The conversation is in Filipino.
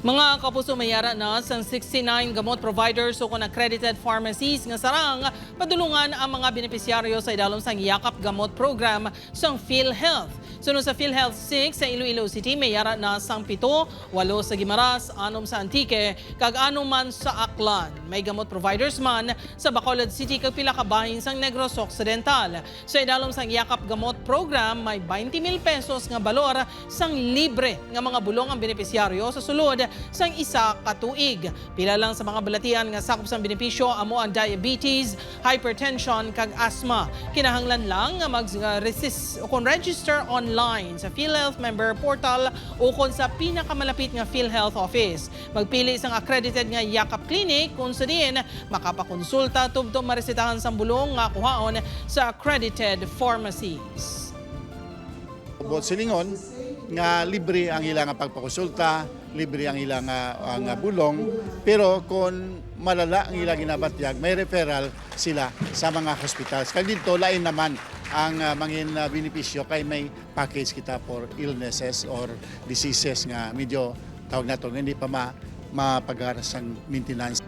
Mga kapuso mayara na sang 69 gamot providers o kung accredited pharmacies nga sarang padulungan ang mga benepisyaryo sa idalom sang Yakap Gamot Program sang PhilHealth. Sunod sa PhilHealth 6 sa Iloilo City, mayara na sang 7, 8 sa Guimaras, 6 sa Antique, kag 6 man sa Aklan. May gamot providers man sa Bacolod City kag pila ka bahin sang Negros Occidental. Sa idalom sang Yakap Gamot Program, may 20,000 pesos nga balor sang libre nga mga bulong ang benepisyaryo sa sulod sang isa ka tuig. Pila lang sa mga balatian nga sakop sang benepisyo amo ang diabetes, hypertension kag asthma. Kinahanglan lang nga mag-resist o kung register online sa PhilHealth member portal o kung sa pinakamalapit nga PhilHealth office. Magpili isang accredited nga Yakap Clinic kung sa diin makapakonsulta tubto maresetahan sang bulong nga kuhaon sa accredited pharmacies. Buot silingon nga libre ang ilang pagpakonsulta, libre ang ilang ang bulong, pero kung malala ang ilang ginabatyag, may referral sila sa mga hospitals. Kaya dito, lain naman ang mangin benepisyo kay may package kita for illnesses or diseases nga medyo tawag na ito, hindi pa mapagaras ang maintenance.